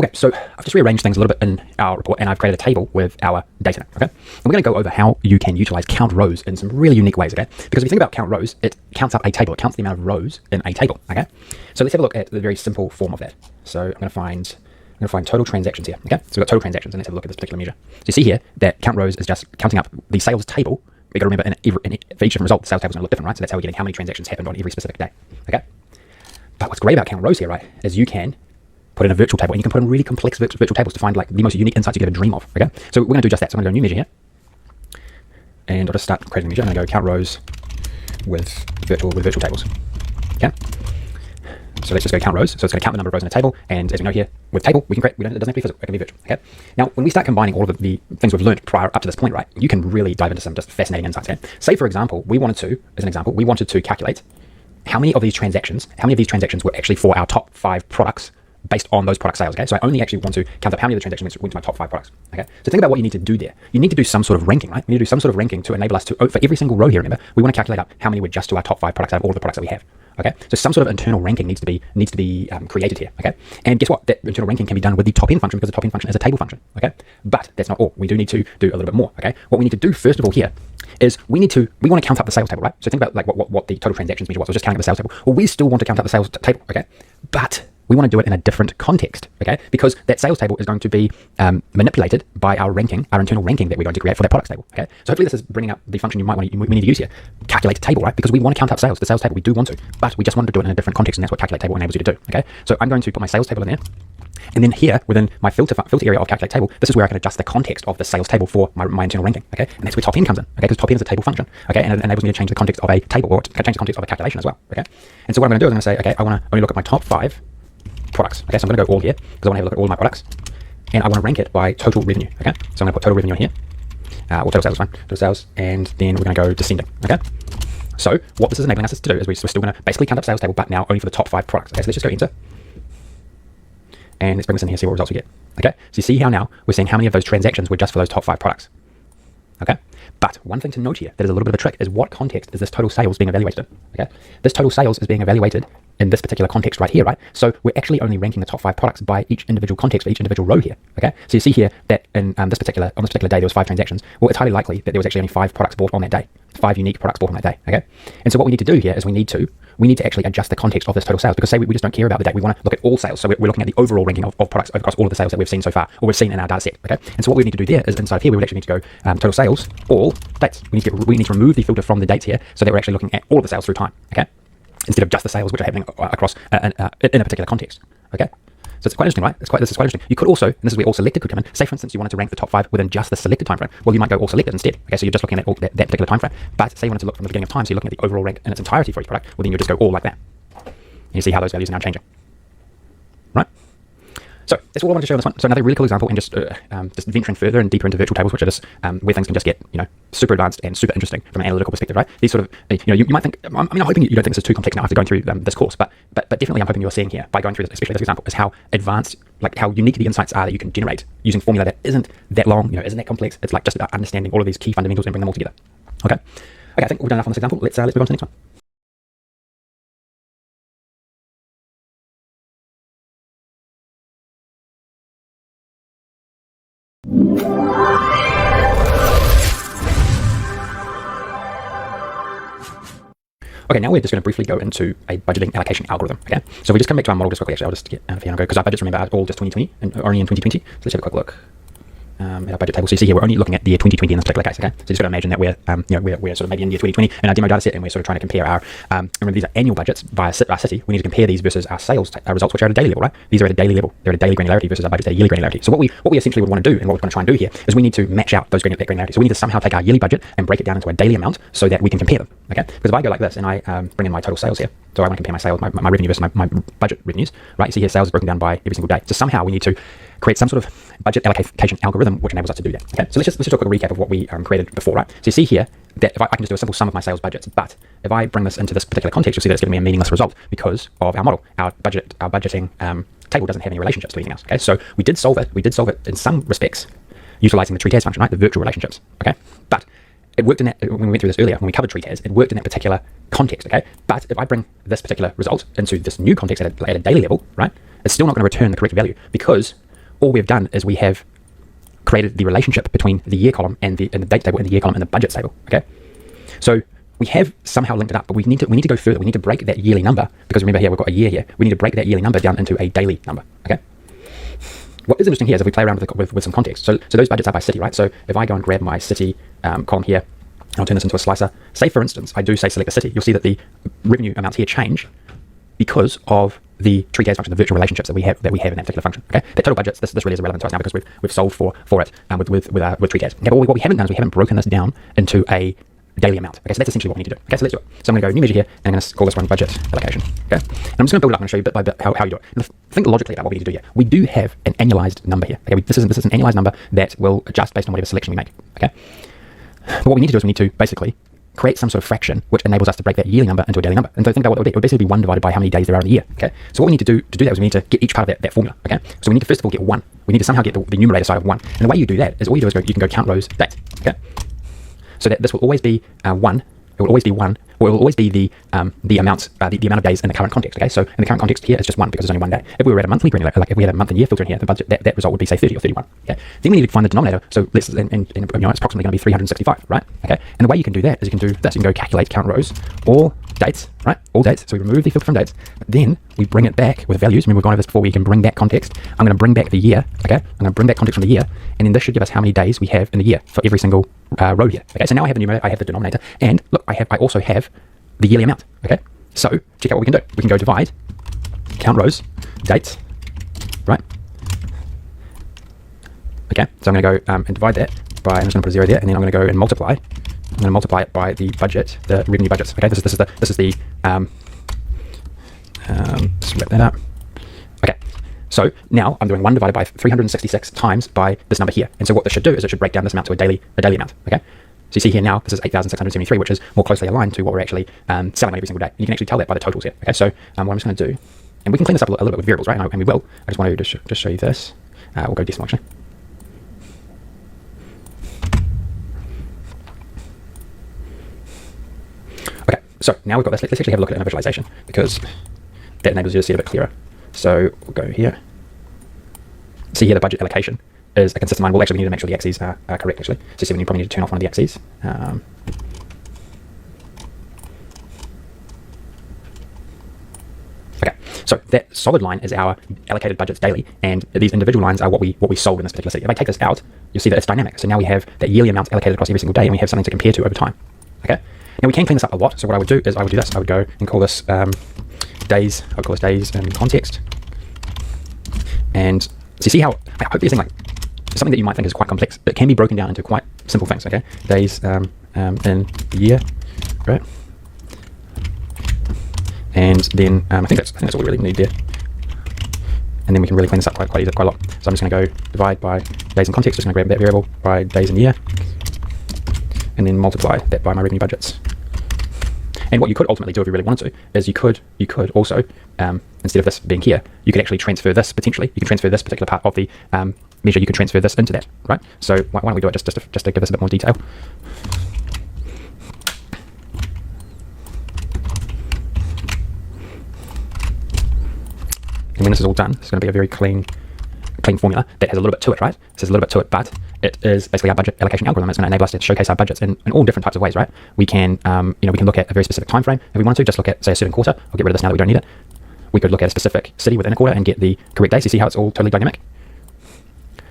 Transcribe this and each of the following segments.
Okay, so I've just rearranged things a little bit in our report, and I've created a table with our data, okay? And we're going to go over how you can utilize count rows in some really unique ways, okay? Because if you think about count rows, it counts up a table. It counts the amount of rows in a table, okay? So let's have a look at the very simple form of that. So I'm going to find total transactions here, okay? So we've got total transactions, and let's have a look at this particular measure. So you see here that count rows is just counting up the sales table. We've got to remember for each different result, the sales table is going to look different, right? So that's how we're getting how many transactions happened on every specific day, okay? But what's great about count rows here, right, is you can put in a virtual table, and you can put in really complex virtual tables to find like the most unique insights you could ever dream of, okay? So we're going to do just that. So I'm going to go new measure here, and I'll just start creating a measure. I'm going to go count rows with virtual tables, okay? So let's just go count rows. So it's going to count the number of rows in a table, and as we know here, with table, it doesn't have to be physical, it can be virtual, okay? Now, when we start combining all of the things we've learned prior up to this point, right, you can really dive into some just fascinating insights, okay? Say, for example, we wanted to calculate how many of these transactions were actually for our top 5 products based on those product sales, okay? So I only actually want to count up how many of the transactions went to my top 5 products, okay? So think about what you need to do there. You need to do some sort of ranking, right? You need to do some sort of ranking to enable us to, for every single row here, remember, we want to calculate up how many were just to our top 5 products out of all of the products that we have, okay? So some sort of internal ranking needs to be created here, okay? And guess what? That internal ranking can be done with the top n function, because the top n function is a table function, okay? But that's not all. We do need to do a little bit more, okay? What we need to do first of all here is we want to count up the sales table, right? So think about like what the total transactions measure was. So just counting up the sales table. Well, we still want to count up the sales table, okay? But we want to do it in a different context, okay? Because that sales table is going to be manipulated by our internal ranking that we're going to create for that products table, okay? So hopefully this is bringing up the function we need to use here. Calculate table, right? Because we want to count up the sales table, we do want to, but we just want to do it in a different context, and that's what calculate table enables you to do, okay? So I'm going to put my sales table in there, and then here within my filter area of calculate table, this is where I can adjust the context of the sales table for my internal ranking, okay? And that's where top n comes in, okay? Because top n is a table function, okay? And it enables me to change the context of a table, or change the context of a calculation as well, okay? And so what I'm going to do is I'm going to say, okay, I want to only look at my top 5 products, okay? So I'm going to go all here because I want to have a look at all my products, and I want to rank it by total revenue, okay? So I'm going to put total revenue here, or total sales is fine, total sales, and then we're going to go descending, okay? So what this is enabling us to do is we're still going to basically count up sales table, but now only for the top 5 products, okay? So let's just go enter, and let's bring this in here, see what results we get, okay? So you see how now we're seeing how many of those transactions were just for those top 5 products, okay? But one thing to note here that is a little bit of a trick is what context is this total sales being evaluated in, okay? This total sales is being evaluated in this particular context right here, right? So we're actually only ranking the top 5 products by each individual context for each individual row here, okay? So you see here that in on this particular day there was 5 transactions. Well, it's highly likely that there was actually only 5 products bought on that day, 5 unique products bought on that day, okay? And so what we need to do here is we need to actually adjust the context of this total sales, because say we just don't care about the day, we want to look at all sales. So we're looking at the overall ranking of products across all of the sales that we've seen so far, or we've seen in our data set, okay? And so what we need to do there is inside here we would actually need to go total sales, all dates. We need to remove the filter from the dates here so that we're actually looking at all of the sales through time, okay? Instead of just the sales which are happening across in a particular context, okay? So it's quite interesting, right? This is quite interesting. You could also, and this is where all selected could come in, say for instance you wanted to rank the top 5 within just the selected time frame. Well, you might go all selected instead, okay? So you're just looking at that particular time frame. But say you wanted to look from the beginning of time, so you're looking at the overall rank in its entirety for each product, well then you'll just go all like that. And you see how those values are now changing, right? So that's all I wanted to show on this one. So another really cool example, and just venturing further and deeper into virtual tables, which are just where things can just get super advanced and super interesting from an analytical perspective, right? These sort of you might think, I'm hoping you don't think this is too complex now after going through this course, but definitely I'm hoping you're seeing here by going through this, especially this example, is how advanced, like how unique the insights are that you can generate using formula that isn't that long, isn't that complex. It's like just about understanding all of these key fundamentals and bring them all together. Okay, I think we've done enough on this example. Let's move on to the next one. Okay, now we're just going to briefly go into a budgeting allocation algorithm, okay? So if we just come back to our model just quickly, actually, I'll just get out of here and go, because our budgets, remember, are all just 2020, and only in 2020. So let's have a quick look at our budget table. So you see here, we're only looking at the year 2020 in this particular case, okay? So you just got to imagine that we're sort of maybe in year 2020 in our demo data set, and we're sort of trying to compare our, remember these are annual budgets via our city. We need to compare these versus our sales results, which are at a daily level, right? These are at a daily level. They're at a daily granularity versus our budgets at a yearly granularity. So what we essentially would want to do, and what we're going to try and do here, is we need to match out that granularity. So we need to somehow take our yearly budget and break it down into a daily amount so that we can compare them, okay? Because if I go like this and I bring in my total sales here, so I want to compare my sales, my revenue versus my budget revenues, right? You see here, sales is broken down by every single day. So somehow we need to create some sort of budget allocation algorithm which enables us to do that, okay? So let's just do a quick recap of what we created before, right? So you see here that if I can just do a simple sum of my sales budgets, but if I bring this into this particular context, you'll see that it's giving me a meaningless result because of our model. Our budgeting table doesn't have any relationships to anything else, okay? So we did solve it in some respects utilizing the treetas function, right? The virtual relationships, okay? But it worked in that, when we went through this earlier, when we covered tree tags, it worked in that particular context, okay? But if I bring this particular result into this new context at a daily level, right, it's still not going to return the correct value, because all we've done is we have created the relationship between the year column and the date table and the year column and the budget table, okay? So we have somehow linked it up, but we need to go further. We need to break that yearly number, because remember here, we've got a year here. We need to break that yearly number down into a daily number, okay? What is interesting here is if we play around with some context. So those budgets are by city, right? So if I go and grab my city column here, I'll turn this into a slicer. Say, for instance, I do say select the city. You'll see that the revenue amounts here change because of the tree tags function, the virtual relationships that we have in that particular function. Okay, the total budgets. This really is irrelevant to us now, because we've solved for it with tree tags. Okay, but what we haven't done is we haven't broken this down into a daily amount. Okay, so that's essentially what we need to do. Okay, so let's do it. So I'm going to go new measure here, and I'm going to call this one budget allocation. Okay, and I'm just going to build it up and show you bit by bit how you do it. And think logically about what we need to do here. We do have an annualized number here. Okay, this is an annualized number that will adjust based on whatever selection we make. Okay, but what we need to do is we need to basically create some sort of fraction which enables us to break that yearly number into a daily number. And so think about what it would be. It would basically be 1 divided by how many days there are in the year. Okay, so what we need to do that is we need to get each part of that formula. Okay, so we need to first of all get 1. We need to somehow get the numerator side of 1. And the way you do that is all you do is you can go count rows dates. Okay, so that this will always be 1. It will always be 1, or it will always be the amount of days in the current context. Okay, so in the current context here, it's just 1 because it's only 1 day. If we were at a monthly granular, like if we had a month and year filter in here, the budget, that result would be say 30 or 31. Okay, then we need to find the denominator. So let's and it's approximately going to be 365, right? Okay, and the way you can do that is you can do this. You can go calculate count rows, all dates, right? All dates. So we remove the filter from dates, but then we bring it back with values. Remember, we've gone over this before. We can bring back context. I'm going to bring back the year. Okay, I'm going to bring back context from the year, and then this should give us how many days we have in the year for every single row here. Okay, so now I have the numerator, I have the denominator, and look, I also have the yearly amount. Okay, so check out what we can do. We can go divide count rows dates, right? Okay, so I'm going to go and divide that by, I'm just going to put a 0 there, and then I'm going to go and multiply. I'm going to multiply it by the budget, the revenue budgets. Okay, this is the just wrap that up. Okay, so now I'm doing 1 divided by 366 times by this number here. And so what this should do is it should break down this amount to a daily amount. Okay, so you see here now this is 8,673, which is more closely aligned to what we're actually selling every single day. And you can actually tell that by the totals here. Okay, so what I'm just going to do, and we can clean this up a little bit with variables, right? And we will. I just want to just show you this. We'll go decimal actually. Okay, so now we've got this. Let's actually have a look at it in a visualization, because that enables you to see it a bit clearer. So we'll go here. See here the budget allocation is a consistent line. We'll actually need to make sure the axes are correct actually. So see, you probably need to turn off one of the axes. Okay, so that solid line is our allocated budgets daily, and these individual lines are what we sold in this particular city. If I take this out, you'll see that it's dynamic. So now we have that yearly amount allocated across every single day, and we have something to compare to over time. Okay, now we can clean this up a lot. So what I would do is I would do this. I would go and call this days. I would call this days in context. And so you see how I hope you're seeing like something that you might think is quite complex, but it can be broken down into quite simple things. Okay, days in the year, right? And then I think that's all we really need there. And then we can really clean this up quite a lot. So I'm just going to go divide by days in context. Just going to grab that variable by days in the year, and then multiply that by my revenue budgets. And what you could ultimately do if you really wanted to is you could also, instead of this being here, you could actually transfer this potentially. You can transfer this particular part of the measure. You could transfer this into that, right? So why don't we do it just to give us a bit more detail? And when this is all done, it's going to be a very clean formula that has a little bit to it, right? It says a little bit to it, but it is basically our budget allocation algorithm. It's going to enable us to showcase our budgets in all different types of ways, right? We can, we can look at a very specific time frame if we wanted to. Just look at, say, a certain quarter. I'll get rid of this now that we don't need it. We could look at a specific city within a quarter and get the correct days. You see how it's all totally dynamic?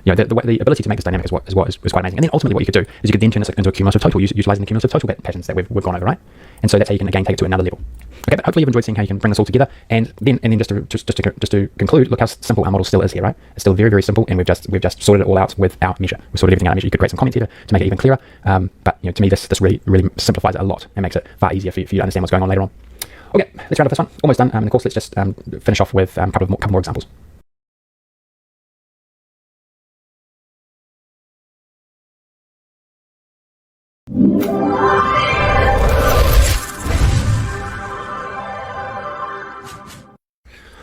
You know, the ability to make this dynamic is quite amazing. And then ultimately what you could do is you could then turn this into a cumulative total, utilizing the cumulative total patterns that we've gone over, right? And so that's how you can again take it to another level. Okay, but hopefully you've enjoyed seeing how you can bring this all together. And then just to conclude, look how simple our model still is here, right? It's still very, very simple, and we've just sorted it all out with our measure. We've sorted everything out in our measure. You could create some comments here to make it even clearer. But to me, this really simplifies it a lot and makes it far easier for you to understand what's going on later on. Okay, let's round up this one. Almost done. And of course, let's just finish off with a couple more examples.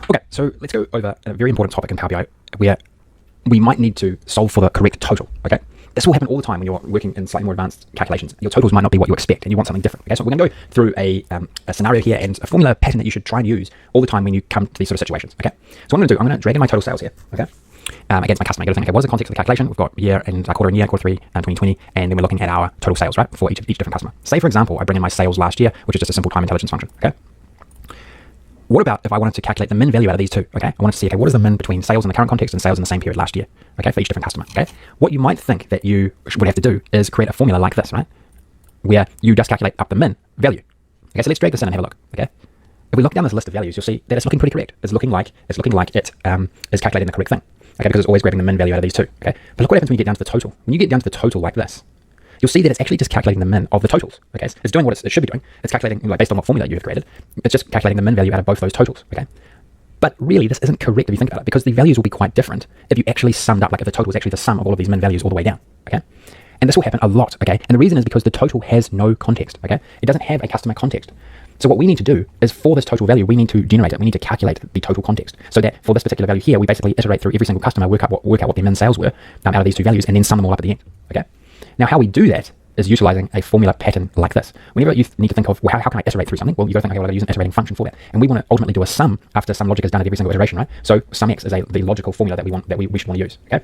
Okay, so let's go over a very important topic in Power BI where we might need to solve for the correct total, okay? This will happen all the time when you're working in slightly more advanced calculations. Your totals might not be what you expect and you want something different. Okay, so we're going to go through a scenario here and a formula pattern that you should try and use all the time when you come to these sort of situations. Okay, so what I'm going to do, I'm going to drag in my total sales here. Okay. Against my customer. You got to think, okay, what is the context of the calculation? We've got year and quarter and year, quarter 3, 2020, and then we're looking at our total sales, right, for each different customer. Say, for example, I bring in my sales last year, which is just a simple time intelligence function, okay? What about if I wanted to calculate the min value out of these two, okay? I wanted to see, okay, what is the min between sales in the current context and sales in the same period last year, okay, for each different customer, okay? What you might think that you would have to do is create a formula like this, right, where you just calculate up the min value. Okay, so let's drag this in and have a look, okay? If we look down this list of values, you'll see that it's looking pretty correct. It's looking like it is calculating the correct thing. Okay, because it's always grabbing the min value out of these two. Okay, but look what happens when you get down to the total. When you get down to the total like this, you'll see that it's actually just calculating the min of the totals. Okay, so it's doing what it should be doing. It's calculating, like, based on what formula you have created. It's just calculating the min value out of both those totals. Okay, but really this isn't correct if you think about it, because the values will be quite different if you actually summed up, like if the total is actually the sum of all of these min values all the way down. Okay, and this will happen a lot. Okay, and the reason is because the total has no context. Okay, it doesn't have a customer context. So what we need to do is, for this total value, we need to generate it. We need to calculate the total context, so that for this particular value here, we basically iterate through every single customer, work out what their min sales were out of these two values, and then sum them all up at the end. Okay. Now, how we do that is utilizing a formula pattern like this. Whenever you need to think of, well, how can I iterate through something? Well, you got to think, okay, well, I've use an iterating function for that, and we want to ultimately do a sum after some logic is done at every single iteration, right? So sum x is the logical formula that we should want to use. Okay.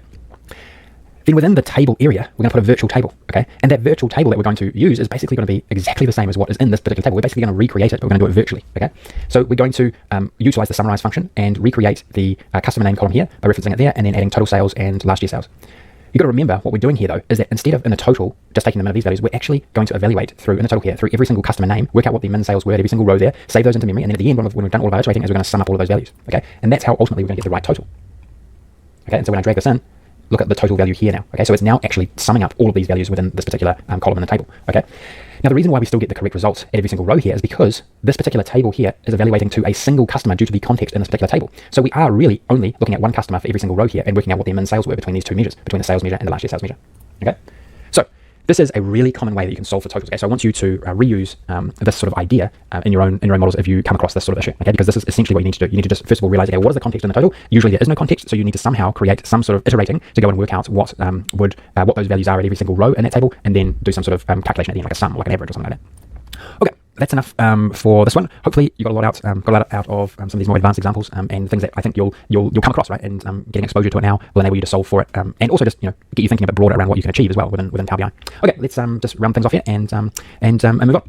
Then within the table area, we're going to put a virtual table, okay? And that virtual table that we're going to use is basically going to be exactly the same as what is in this particular table. We're basically going to recreate it, but we're going to do it virtually, okay? So we're going to utilize the summarize function and recreate the customer name column here by referencing it there, and then adding total sales and last year sales. You've got to remember what we're doing here, though, is that instead of in the total, just taking the min of these values, we're actually going to evaluate through, in the total here, through every single customer name, work out what the min sales were at every single row there, save those into memory, and then at the end, when we've done all of our iterating, is we're going to sum up all of those values, okay? And that's how ultimately we're going to get the right total. Okay, and so when I drag this in, look at the total value here now. Okay, so it's now actually summing up all of these values within this particular column in the table. Okay, now the reason why we still get the correct results at every single row here is because this particular table here is evaluating to a single customer due to the context in this particular table. So we are really only looking at one customer for every single row here and working out what their min sales were between these two measures, between the sales measure and the last year sales measure. Okay, so this is a really common way that you can solve for totals. Okay, so I want you to reuse this sort of idea in your own models if you come across this sort of issue. Okay, because this is essentially what you need to do. You need to just first of all realize, okay, what is the context in the total? Usually there is no context, so you need to somehow create some sort of iterating to go and work out what those values are at every single row in that table, and then do some sort of calculation at the end, like a sum, or like an average or something like that. Okay, that's enough for this one. Hopefully you got a lot out of some of these more advanced examples and things that I think you'll come across, right? And getting exposure to it now will enable you to solve for it, and also just get you thinking a bit broader around what you can achieve as well within Power BI. Okay, let's just round things off here and move on.